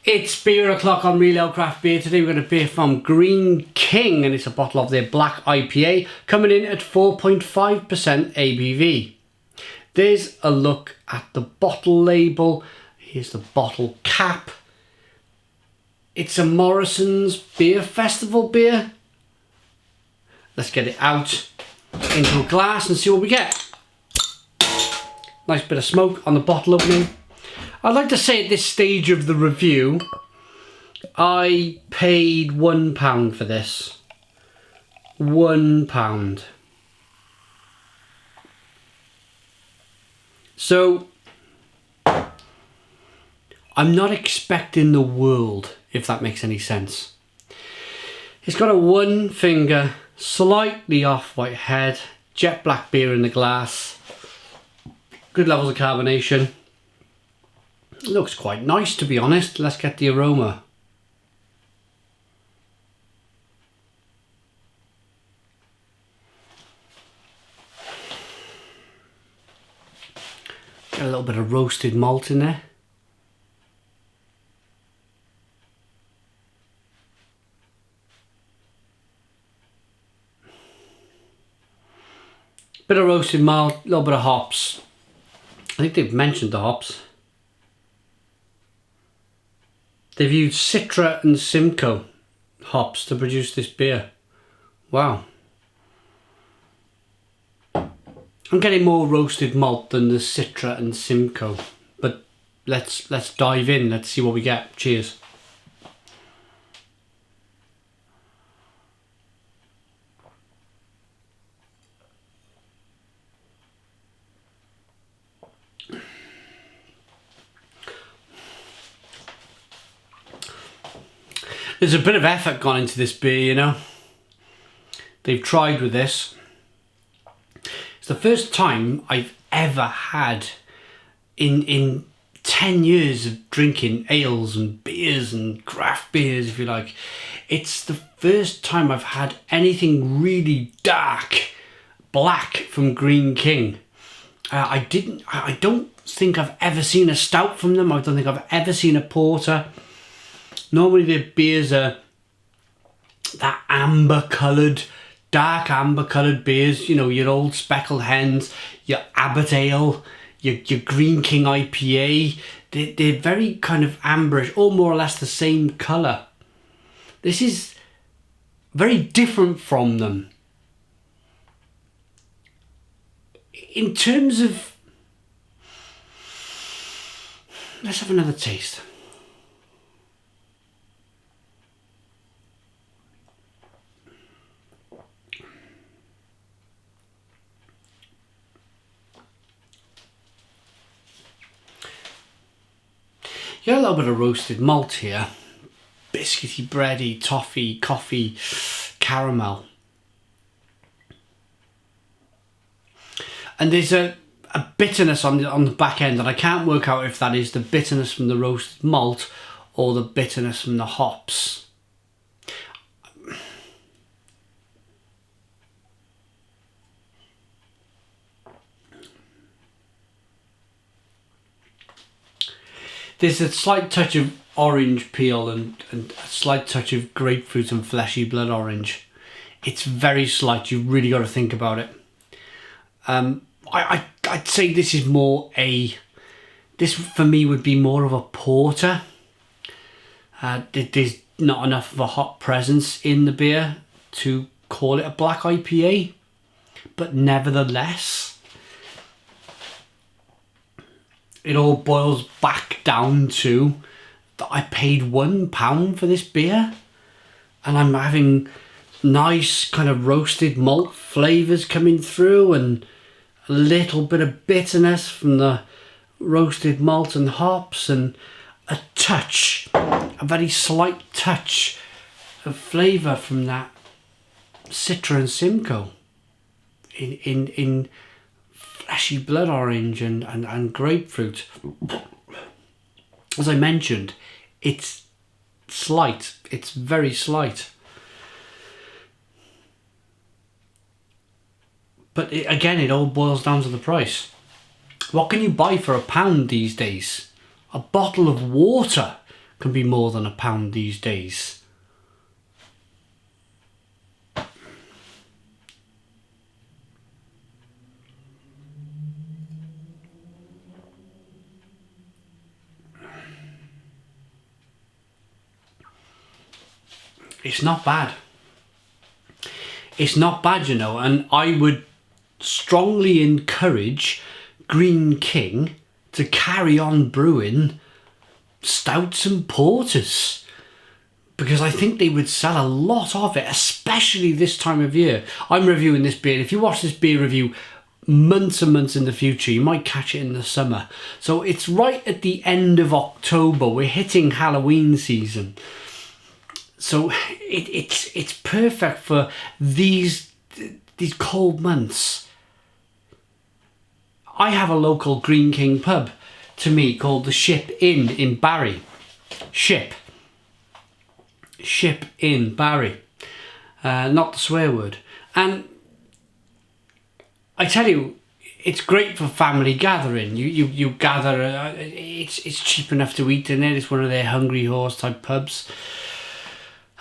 It's beer o'clock on Real Ale Craft Beer. Today we're going to beer from Greene King, and it's a bottle of their black IPA coming in at 4.5% ABV. There's a look at the bottle label. Here's the bottle cap. It's a Morrison's Beer Festival beer. Let's get it out into a glass and see what we get. Nice bit of smoke on the bottle opening. I'd like to say at this stage of the review, I paid £1 for this. £1. So, I'm not expecting the world, if that makes any sense. It's got a one finger, slightly off-white head, jet black beer in the glass, good levels of carbonation. It looks quite nice, to be honest. Let's get the aroma. Get a little bit of roasted malt in there. Bit of roasted malt, a little bit of hops. I think they've mentioned the hops. They've used Citra and Simcoe hops to produce this beer. Wow. I'm getting more roasted malt than the Citra and Simcoe. But let's dive in. Let's see what we get. Cheers. There's a bit of effort gone into this beer, you know. They've tried with this. It's the first time I've ever had, in 10 years of drinking ales and beers and craft beers, if you like, it's the first time I've had anything really dark, black from Greene King. I don't think I've ever seen a stout from them. I don't think I've ever seen a porter. Normally their beers are that amber coloured, dark amber coloured beers, you know, your old Speckled Hens, your Abbott Ale, your Greene King IPA. They're very kind of amberish, all more or less the same colour. This is very different from them. In terms of... Let's have another taste. You got a little bit of roasted malt here. Biscuity, bready, toffee, coffee, caramel. And there's a bitterness on the back end, and I can't work out if that is the bitterness from the roasted malt or the bitterness from the hops. There's a slight touch of orange peel and a slight touch of grapefruit and fleshy blood orange. It's very slight. You've really got to think about it. I'd say this is more a... This for me would be more of a porter. There's not enough of a hot presence in the beer to call it a black IPA. But nevertheless... It all boils back down to that I paid £1 for this beer, and I'm having nice kind of roasted malt flavours coming through and a little bit of bitterness from the roasted malt and hops, and a touch, a very slight touch of flavour from that Citra and Simcoe in fleshy blood orange and grapefruit. As I mentioned, it's slight. It's very slight. But again, it all boils down to the price. What can you buy for £1 these days? A bottle of water can be more than £1 these days. It's not bad. It's not bad, you know, and I would strongly encourage Greene King to carry on brewing stouts and porters, because I think they would sell a lot of it, especially this time of year. I'm reviewing this beer. If you watch this beer review months and months in the future, you might catch it in the summer. So it's right at the end of October. We're hitting Halloween season. So it's perfect for these cold months. I have a local Greene King pub to me called the Ship Inn in Barry. Ship in Barry. Not the swear word. And I tell you, it's great for family gathering. You gather, it's cheap enough to eat in it. It's one of their Hungry Horse type pubs.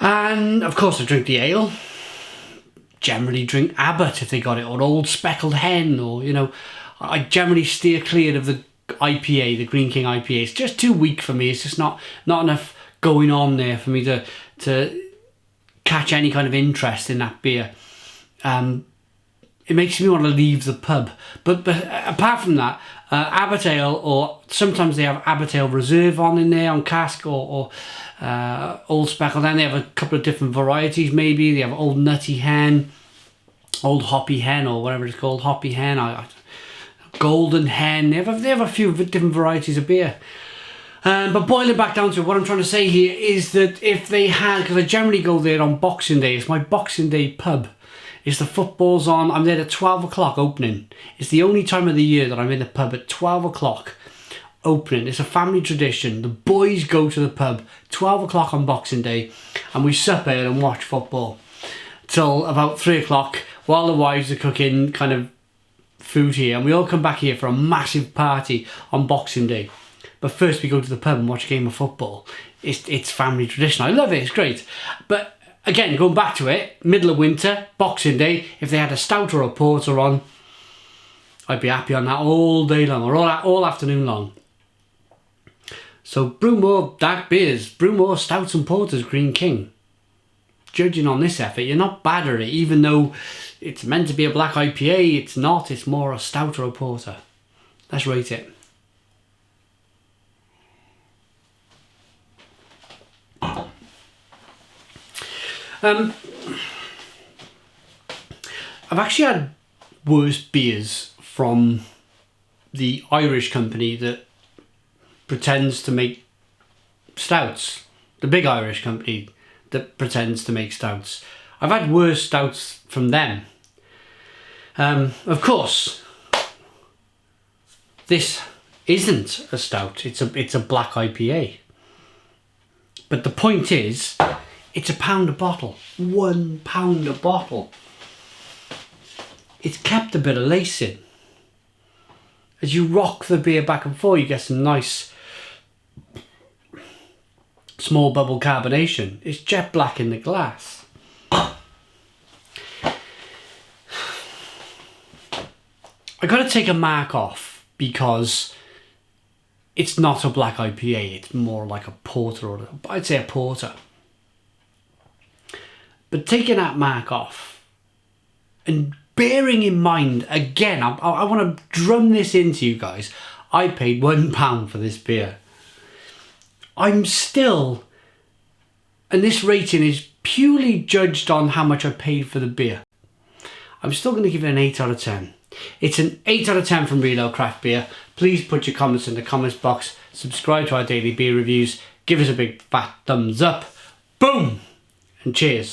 And of course I drink the ale. Generally drink Abbott if they got it, or Old Speckled Hen, or, you know, I generally steer clear of the IPA, the Greene King IPA. It's just too weak for me. It's just not enough going on there for me to catch any kind of interest in that beer. It makes me want to leave the pub. But apart from that, Abbott Ale, or sometimes they have Abbott Ale Reserve in there on cask, or Old Speckled Hen. They have a couple of different varieties maybe. They have Old Nutty Hen, Old Hoppy Hen, or whatever it's called, Hoppy Hen, Golden Hen. They have a few different varieties of beer. But boiling back down to it, what I'm trying to say here is that if they had, because I generally go there on Boxing Day, it's my Boxing Day pub. It's the football's on, I'm there at 12 o'clock opening. It's the only time of the year that I'm in the pub at 12 o'clock opening. It's a family tradition. The boys go to the pub 12 o'clock on Boxing Day, and we sup there and watch football till about 3 o'clock while the wives are cooking kind of food here, and we all come back here for a massive party on Boxing Day. But first we go to the pub and watch a game of football. It's family tradition. I love it, it's great. But again, going back to it, middle of winter, Boxing Day, if they had a stout or a porter on, I'd be happy on that all day long, or all afternoon long. So brew more dark beers, brew more stouts and porters, Greene King. Judging on this effort, you're not bad at it, even though it's meant to be a black IPA, it's not, it's more a stout or a porter. Let's rate it. I've actually had worse beers from the Irish company that pretends to make stouts. The big Irish company that pretends to make stouts. I've had worse stouts from them. Of course, this isn't a stout. It's a black IPA. But the point is, it's £1 a bottle. £1 a bottle. It's kept a bit of lace in. As you rock the beer back and forth, you get some nice small bubble carbonation. It's jet black in the glass. I gotta take a mark off because it's not a black IPA. It's more like a porter, or I'd say a porter. But taking that mark off and bearing in mind, again, I want to drum this into you guys. I paid £1 for this beer. I'm still, and this rating is purely judged on how much I paid for the beer. I'm still going to give it an 8 out of 10. It's an 8 out of 10 from Real Ale Craft Beer. Please put your comments in the comments box. Subscribe to our daily beer reviews. Give us a big fat thumbs up. Boom! And cheers.